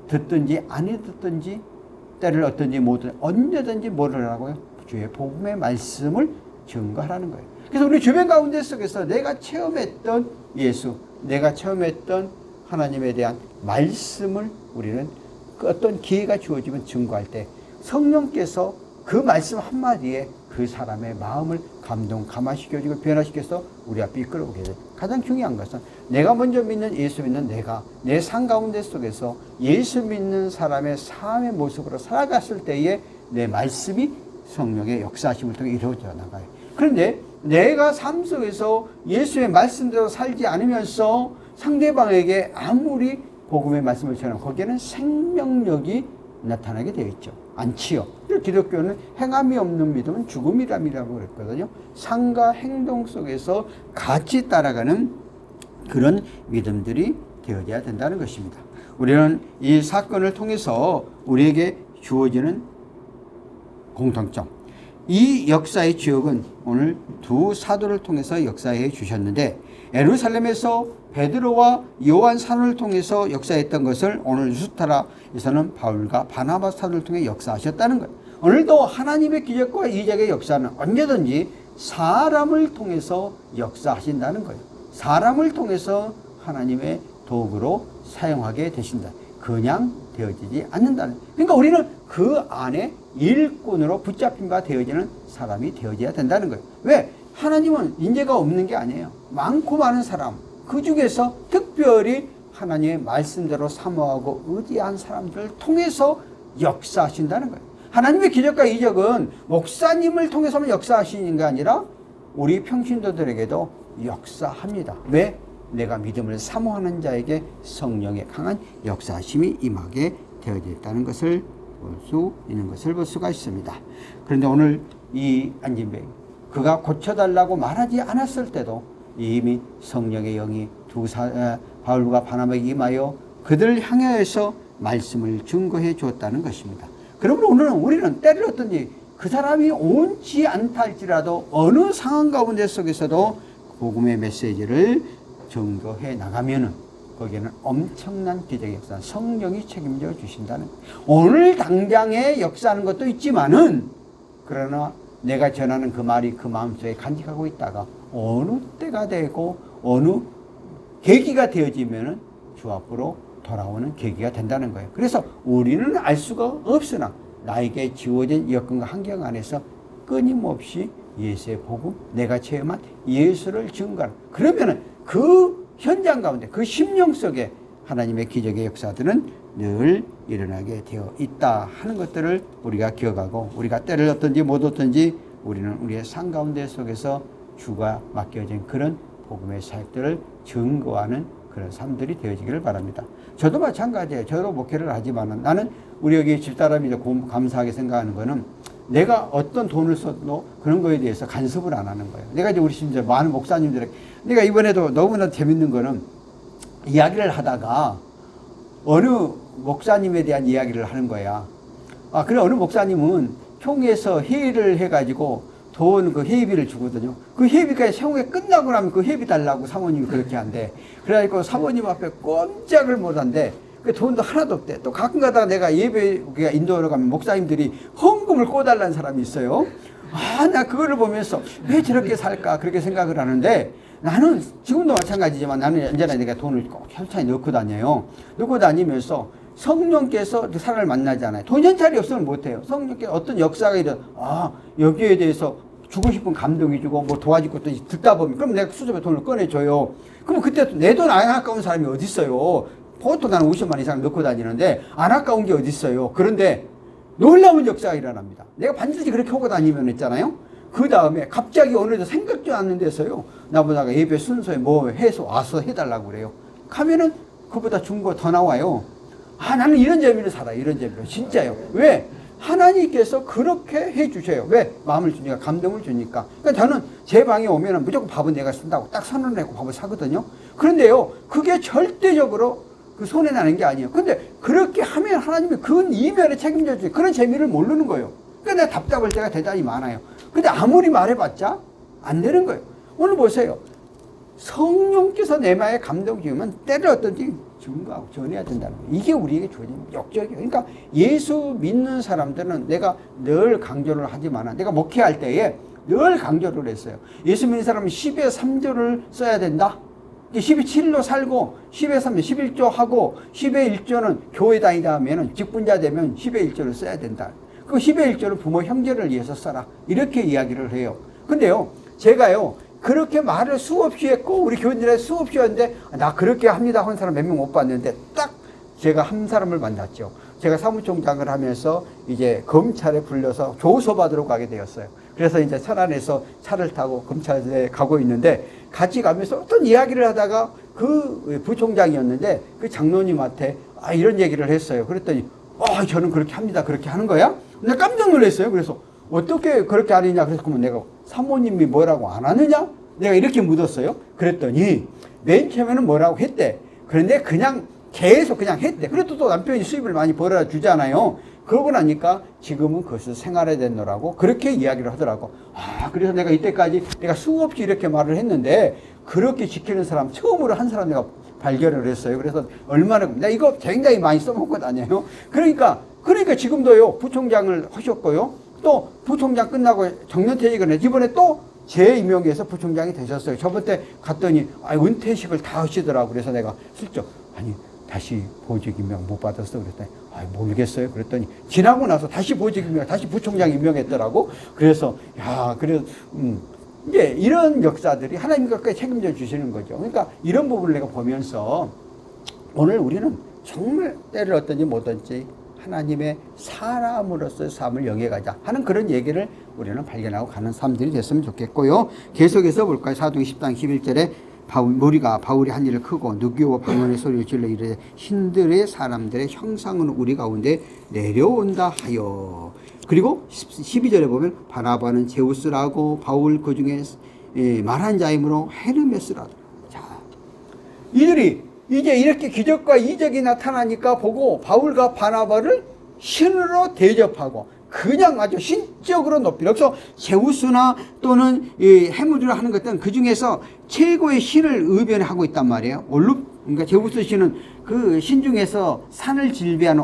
듣든지 안 듣든지 때를 얻든지 못 언제든지 뭐를 하라고요? 주의 복음의 말씀을 증거하라는 거예요. 그래서 우리 주변 가운데 속에서 내가 체험했던 예수, 내가 체험했던 하나님에 대한 말씀을 우리는 그 어떤 기회가 주어지면 증거할 때 성령께서 그 말씀 한마디에 그 사람의 마음을 감화시켜주고 변화시켜서 우리 앞에 이끌어오게 돼요. 가장 중요한 것은 내가 먼저 믿는 예수 믿는 내가 내 삶 가운데 속에서 예수 믿는 사람의 삶의 모습으로 살아갔을 때에 내 말씀이 성령의 역사하심을 통해 이루어져 나가요. 그런데 내가 삶 속에서 예수의 말씀대로 살지 않으면서 상대방에게 아무리 복음의 말씀을 전하면 거기에는 생명력이 나타나게 되어 있죠. 않지요. 기독교는 행함이 없는 믿음은 죽음이라고 그랬거든요. 삶과 행동 속에서 같이 따라가는 그런 믿음들이 되어져야 된다는 것입니다. 우리는 이 사건을 통해서 우리에게 주어지는 공통점, 이 역사의 주역은 오늘 두 사도를 통해서 역사해 주셨는데, 예루살렘에서 베드로와 요한 사도를 통해서 역사했던 것을 오늘 루스트라에서는 바울과 바나바 사도를 통해 역사하셨다는 거예요. 오늘도 하나님의 기적과 이적의 역사는 언제든지 사람을 통해서 역사하신다는 거예요. 사람을 통해서 하나님의 도구로 사용하게 되신다. 그냥 되어지지 않는다는. 그러니까 우리는 그 안에 일꾼으로 붙잡힌 바 되어지는 사람이 되어져야 된다는 거예요. 왜? 하나님은 인재가 없는 게 아니에요. 많고 많은 사람, 그 중에서 특별히 하나님의 말씀대로 사모하고 의지한 사람들을 통해서 역사하신다는 거예요. 하나님의 기적과 이적은 목사님을 통해서만 역사하시는 게 아니라 우리 평신도들에게도 역사합니다. 왜? 내가 믿음을 사모하는 자에게 성령의 강한 역사심이 임하게 되어져 있다는 것을 볼 수 있는 것을 볼 수가 있습니다. 그런데 오늘 이 안진뱅, 그가 고쳐달라고 말하지 않았을 때도 이미 성령의 영이 바울과 바나바에게 임하여 그들을 향하여서 말씀을 증거해 주었다는 것입니다. 그러므로 오늘은 우리는 때를 어떤지 그 사람이 옳지 않다 할지라도 어느 상황 가운데 속에서도 복음의 메시지를 증거해 나가면은 거기에는 엄청난 기적의 역사, 성령이 책임져 주신다는, 오늘 당장에 역사하는 것도 있지만은, 그러나 내가 전하는 그 말이 그 마음속에 간직하고 있다가 어느 때가 되고 어느 계기가 되어지면은 주 앞으로 돌아오는 계기가 된다는 거예요. 그래서 우리는 알 수가 없으나 나에게 지워진 여건과 환경 안에서 끊임없이 예수의 복음, 내가 체험한 예수를 증거하는, 그러면은 그 현장 가운데 그 심령 속에 하나님의 기적의 역사들은 늘 일어나게 되어 있다 하는 것들을 우리가 기억하고, 우리가 때를 얻든지 못 얻든지 우리는 우리의 삶 가운데 속에서 주가 맡겨진 그런 복음의 사역들을 증거하는 그런 삶들이 되어지기를 바랍니다. 저도 마찬가지예요. 저도 목회를 하지만 나는 우리 여기 집사람이 감사하게 생각하는 거는, 내가 어떤 돈을 써도 그런 거에 대해서 간섭을 안 하는 거예요. 내가 이제 우리 심지어 많은 목사님들에게, 내가 이번에도 너무나 재밌는 거는 이야기를 하다가 어느 목사님에 대한 이야기를 하는 거야. 그래, 어느 목사님은 총회에서 회의를 해가지고 돈 그 회의비를 주거든요. 그 회의비가 세용회 끝나고 나면 그 회의비 달라고 사모님이 그렇게 한대. 그래가지고 사모님 앞에 꼼짝을 못 한대. 그 돈도 하나도 없대. 또 가끔 가다가 내가 예배 인도하러 가면 목사님들이 헌금을 꿔달라는 사람이 있어요. 나 그거를 보면서 왜 저렇게 살까 그렇게 생각을 하는데, 나는 지금도 마찬가지지만 나는 언제나 내가 돈을 꼭 현찰에 넣고 다녀요. 넣고 다니면서 성령께서 그 사람을 만나잖아요. 돈 현찰이 없으면 못해요. 성령께서 어떤 역사가 일어, 여기에 대해서 주고 싶은 감동이 주고 뭐 도와줄 것도 듣다 보면, 그럼 내가 수저에 돈을 꺼내줘요. 그럼 그때 내 돈 안 아까운 사람이 어디 있어요? 보통 나는 50만 이상 넣고 다니는데 안 아까운 게 어디 있어요? 그런데 놀라운 역사가 일어납니다. 내가 반드시 그렇게 하고 다니면 있잖아요. 그 다음에 갑자기 오늘도 생각도 않는 데서요, 나보다가 예배 순서에 뭐 해서 와서 해달라고 그래요. 가면은 그보다 준 거 더 나와요. 나는 이런 재미를 살아, 이런 재미로. 진짜요. 왜? 하나님께서 그렇게 해주셔요. 왜? 마음을 주니까, 감동을 주니까. 그러니까 저는 제 방에 오면은 무조건 밥은 내가 쓴다고 딱 선언을 했고 밥을 사거든요. 그런데요, 그게 절대적으로 그 손해 나는 게 아니에요. 근데 그렇게 하면 하나님이 그 이면에 책임져 주세요. 그런 재미를 모르는 거예요. 그러니까 내가 답답할 때가 대단히 많아요. 근데 아무리 말해봤자 안 되는 거예요. 오늘 보세요. 성령께서 내 마음에 감동 주면 때를 어떤지 증거하고 전해야 된다는 거예요. 이게 우리에게 주어진 역적이에요. 그러니까 예수 믿는 사람들은 내가 늘 강조를 하지만, 내가 목회할 때에 늘 강조를 했어요. 예수 믿는 사람은 10의 3조를 써야 된다. 10의 7로 살고 10의 3조 11조 하고 10의 1조는 교회 다니다 하면 직분자 되면 10의 1조를 써야 된다. 그 10의 1조를 부모 형제를 위해서 써라. 이렇게 이야기를 해요. 근데요, 제가요 그렇게 말을 수없이 했고 우리 교인들의 수없이 했는데, 나 그렇게 합니다 하는 사람 몇 명 못 봤는데, 딱 제가 한 사람을 만났죠. 제가 사무총장을 하면서 이제 검찰에 불려서 조서 받으러 가게 되었어요. 그래서 이제 천안에서 차를 타고 검찰에 가고 있는데 같이 가면서 어떤 이야기를 하다가 그 부총장이었는데 그 장로님한테 이런 얘기를 했어요. 그랬더니 저는 그렇게 합니다. 그렇게 하는 거야? 근데 깜짝 놀랐어요. 그래서 어떻게 그렇게 하느냐? 그래서 그러면 내가 사모님이 뭐라고 안 하느냐? 내가 이렇게 묻었어요. 그랬더니 맨 처음에는 뭐라고 했대. 그런데 그냥 계속 그냥 했대. 그래도 또 남편이 수입을 많이 벌어주잖아요. 그러고 나니까 지금은 그것을 생활해야 되노라고 그렇게 이야기를 하더라고. 그래서 내가 이때까지 내가 수없이 이렇게 말을 했는데 그렇게 지키는 사람 처음으로 한 사람 내가 발견을 했어요. 그래서 얼마나 내가 이거 굉장히 많이 써먹고 다녀요. 그러니까 지금도요 부총장을 하셨고요. 또 부총장 끝나고 정년퇴직을 해. 이번에 또 재임명해서 부총장이 되셨어요. 저번에 갔더니 은퇴식을 다 하시더라고. 그래서 내가 슬쩍 다시 보직 임명 못 받았어. 그랬더니 모르겠어요. 그랬더니 지나고 나서 다시 보직 임명, 다시 부총장 임명했더라고. 그래서 이제 이런 역사들이 하나님께서 책임져 주시는 거죠. 그러니까 이런 부분을 내가 보면서 오늘 우리는 정말 때를 얻든지 못든지 하나님의 사람으로서의 삶을 영해가자 하는 그런 얘기를 우리는 발견하고 가는 삶들이 됐으면 좋겠고요. 계속해서 볼까요? 사도행 10장 11절에 바울이 한 일을 크고 누기와 방언의 소리를 질러 이르되 신들의 사람들의 형상은 우리 가운데 내려온다 하여. 그리고 12절에 보면 바나바는 제우스라고 바울 그 중에 말한 자이므로 헤르메스라고. 자, 이들이 이제 이렇게 기적과 이적이 나타나니까 보고 바울과 바나바를 신으로 대접하고 그냥 아주 신적으로 높이. 그래서 제우스나 또는 해무드라 하는 것들은 그 중에서 최고의 신을 의변하고 있단 말이에요. 그러니까 제우스 신은 그 신 중에서 산을 지배하는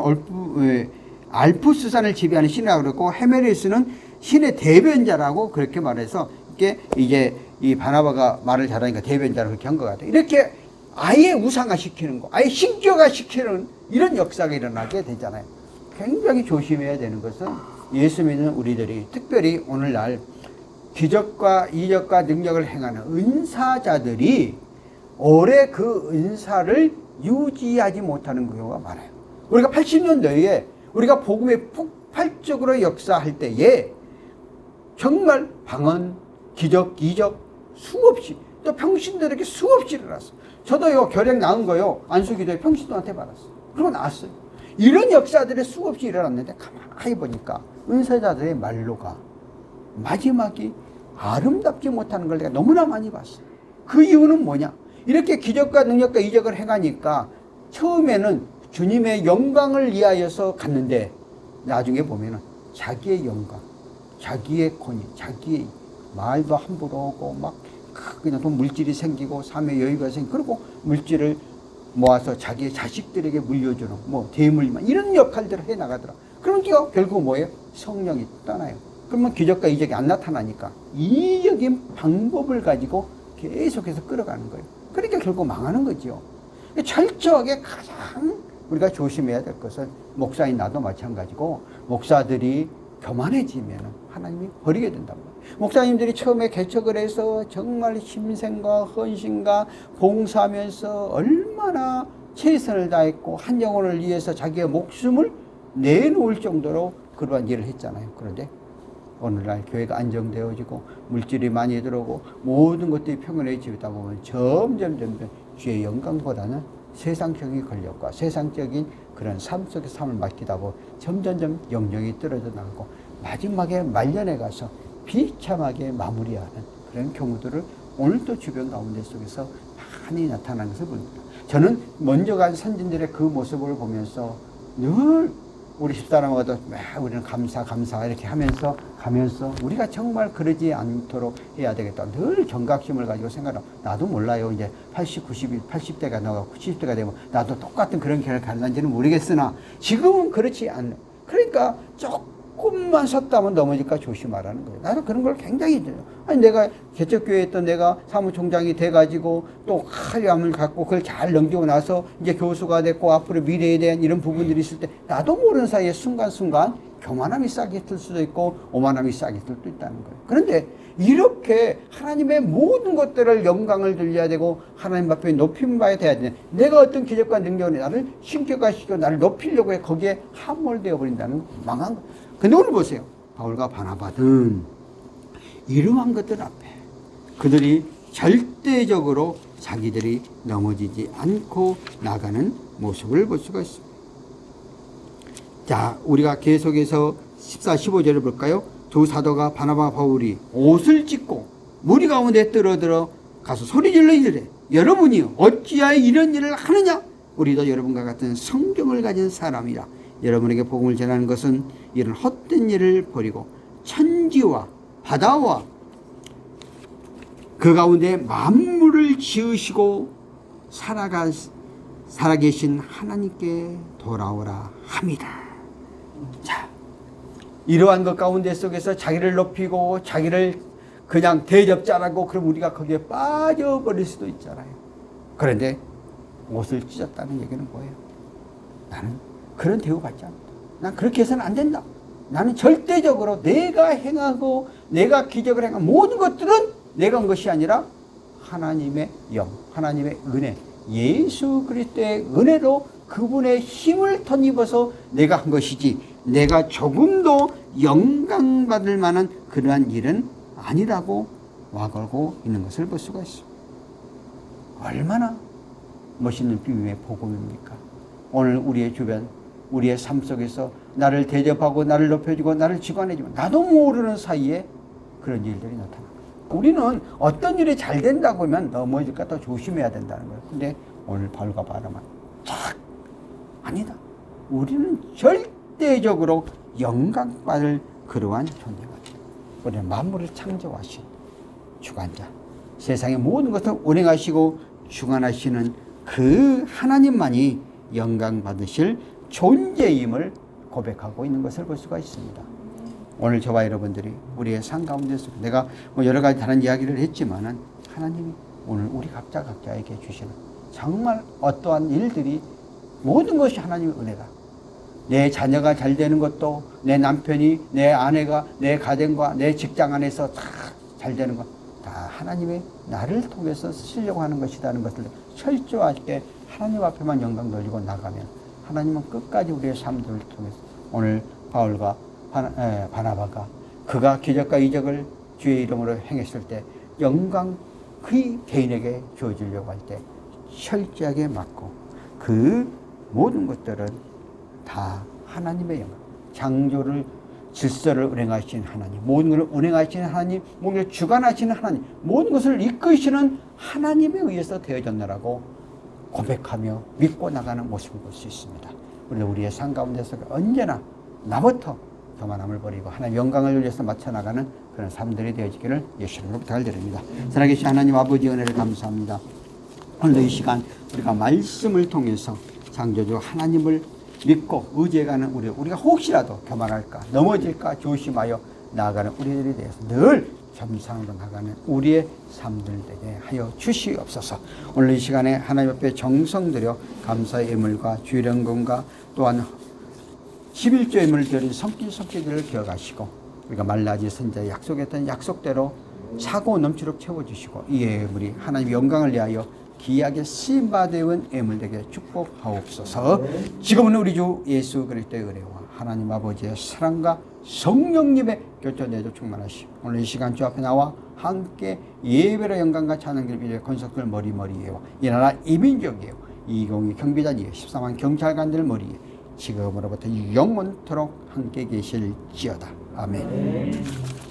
알프스산을 지배하는 신이라고 그러고 헤메네스는 신의 대변자라고 그렇게 말해서 이게 이 바나바가 말을 잘하니까 대변자로 그렇게 한 것 같아요. 이렇게 아예 우상화시키는 거, 아예 신격화시키는 이런 역사가 일어나게 되잖아요. 굉장히 조심해야 되는 것은 예수 믿는 우리들이 특별히 오늘날 기적과 이적과 능력을 행하는 은사자들이 오래 그 은사를 유지하지 못하는 경우가 많아요. 우리가 80년대에 우리가 복음의 폭발적으로 역사할 때에 정말 방언, 기적, 이적 수없이 또 평신들에게 수없이 일어났어요. 저도요 결핵 나은 거요 안수기도에 평신도한테 받았어요. 그러고 나왔어요. 이런 역사들이 수없이 일어났는데 가만히 보니까 은사자들의 말로가 마지막이 아름답지 못하는 걸 내가 너무나 많이 봤어요. 그 이유는 뭐냐? 이렇게 기적과 능력과 이적을 행하니까 처음에는 주님의 영광을 위하여서 갔는데 나중에 보면은 자기의 영광, 자기의 권위, 자기의 말도 함부로 오고 막 그냥 또 물질이 생기고 삶의 여유가 생기고 그리고 물질을 모아서 자기의 자식들에게 물려주는 대물리만 이런 역할들을 해 나가더라. 그러니까 결국 뭐예요? 성령이 떠나요. 그러면 기적과 이적이 안 나타나니까 이적인 방법을 가지고 계속해서 끌어가는 거예요. 그러니까 결국 망하는 거죠. 철저하게 가장 우리가 조심해야 될 것은 목사인 나도 마찬가지고 목사들이 교만해지면 하나님이 버리게 된단 말이에요. 목사님들이 처음에 개척을 해서 정말 힘생과 헌신과 봉사하면서 얼마나 최선을 다했고 한 영혼을 위해서 자기의 목숨을 내놓을 정도로 그러한 일을 했잖아요. 그런데 오늘날 교회가 안정되어지고 물질이 많이 들어오고 모든 것들이 평온해지다 보면 점점 주의 영광보다는 세상적인 권력과 세상적인 그런 삶 속의 삶을 맡기다 보면 점점 영령이 떨어져 나가고 마지막에 말년에 가서 비참하게 마무리하는 그런 경우들을 오늘도 주변 가운데 속에서 많이 나타나는 것을 봅니다. 저는 먼저 간 선진들의 그 모습을 보면서 늘 우리 집사람하고도 우리는 감사 이렇게 하면서 가면서 우리가 정말 그러지 않도록 해야 되겠다. 늘 경각심을 가지고 생각하고 나도 몰라요. 이제 80, 90, 80대가 나가고 70대가 되면 나도 똑같은 그런 길을 갈는지는 모르겠으나 지금은 그렇지 않네. 그러니까 조금만 섰다면 넘어질까 조심하라는 거예요. 나도 그런 걸 굉장히 내가 개척교회에 있던 내가 사무총장이 돼가지고 또 화려함을 갖고 그걸 잘 넘기고 나서 이제 교수가 됐고 앞으로 미래에 대한 이런 부분들이 있을 때 나도 모르는 사이에 순간순간 교만함이 싹이 들 수도 있고 오만함이 싹이 들 수도 있다는 거예요. 그런데 이렇게 하나님의 모든 것들을 영광을 돌려야 되고 하나님 앞에 높임 봐야 돼야 되는데 내가 어떤 기적과 능력이 나를 신격화시키고 나를 높이려고 해 거기에 함몰되어 버린다는 망한 거. 근데 오늘 보세요. 바울과 바나바는 이름한 것들 앞에 그들이 절대적으로 자기들이 넘어지지 않고 나가는 모습을 볼 수가 있습니다. 자, 우리가 계속해서 14, 15절을 볼까요? 두 사도가 바나바 바울이 옷을 찢고 무리 가운데 떨어들어 가서 소리질러 이르되 여러분이 어찌하여 이런 일을 하느냐? 우리도 여러분과 같은 성경을 가진 사람이라. 여러분에게 복음을 전하는 것은 이런 헛된 일을 버리고 천지와 바다와 그 가운데 만물을 지으시고 살아계신 하나님께 돌아오라 합니다. 자, 이러한 것 가운데 속에서 자기를 높이고 자기를 그냥 대접자라고 그럼 우리가 거기에 빠져버릴 수도 있잖아요. 그런데 옷을 찢었다는 얘기는 뭐예요? 나는 그런 대우받지 않는다. 난 그렇게 해서는 안 된다. 나는 절대적으로 내가 행하고 내가 기적을 행한 모든 것들은 내가 한 것이 아니라 하나님의 영, 하나님의 은혜, 예수 그리스도의 은혜로 그분의 힘을 덧입어서 내가 한 것이지 내가 조금도 영광받을 만한 그러한 일은 아니라고 와걸고 있는 것을 볼 수가 있습니다. 얼마나 멋있는 비유의 복음입니까? 오늘 우리의 주변, 우리의 삶 속에서 나를 대접하고 나를 높여주고 나를 직관해주고 나도 모르는 사이에 그런 일들이 나타납니다. 우리는 어떤 일이 잘 된다고 하면 넘어질까 더 조심해야 된다는 거예요. 근데 오늘 바울과 바나바는 아니다. 우리는 절대적으로 영광받을 그러한 존재가 우리는 만물을 창조하신 주관자, 세상의 모든 것을 운행하시고 주관하시는 그 하나님만이 영광 받으실 존재임을 고백하고 있는 것을 볼 수가 있습니다. 오늘 저와 여러분들이 우리의 삶 가운데서 내가 여러 가지 다른 이야기를 했지만은 하나님이 오늘 우리 각자에게 주시는 정말 어떠한 일들이 모든 것이 하나님의 은혜다. 내 자녀가 잘 되는 것도 내 남편이 내 아내가 내 가정과 내 직장 안에서 다 잘 되는 것 다 하나님의 나를 통해서 쓰시려고 하는 것이라는 것을 철저하게 하나님 앞에만 영광 돌리고 나가면 하나님은 끝까지 우리의 삶들을 통해서 오늘 바울과 바나바가 그가 기적과 이적을 주의 이름으로 행했을 때 영광 그 개인에게 주어지려고 할 때 철저하게 막고 그 모든 것들은 다 하나님의 영광, 창조를 질서를 운행하시는 하나님, 모든 것을 운행하시는 하나님, 모든 것을 주관하시는 하나님, 모든 것을 이끄시는 하나님에 의해서 되어졌느라고 고백하며 믿고 나가는 모습을 볼 수 있습니다. 우리의 삶 가운데서 언제나 나부터 교만함을 버리고 하나님의 영광을 위해서 맞춰나가는 그런 삶들이 되어지기를 예수님으로 부탁을 드립니다. 살아계신 하나님 아버지 은혜를 감사합니다. 오늘도 이 시간 우리가 말씀을 통해서 창조주 하나님을 믿고 의지해가는 우리가 혹시라도 교만할까 넘어질까 조심하여 나아가는 우리들에 대해서 늘 겸상으로 나가는 우리의 삶들 되게 하여 주시옵소서. 오늘 이 시간에 하나님 앞에 정성 들여 감사의 예물과 주일 헌금과 또한 11조 예물을 드린 성길들을 기억하시고 우리가 말라지 선자의 약속했던 약속대로 차고 넘치도록 채워주시고 이 예물이 하나님의 영광을 위하여 귀하게 쓰임받은 예물되게 축복하옵소서. 지금은 우리 주 예수 그리스도의 은혜와 하나님 아버지의 사랑과 성령님의 교통내도 충만하시고 오늘 이 시간 주 앞에 나와 함께 예배로 영광과 찬양을 위해 건석들 머리예와 이 나라 이민족이에요 202 경비단이에요 14만 경찰관들 머리에 지금으로부터 영원토록 함께 계실지어다. 아멘.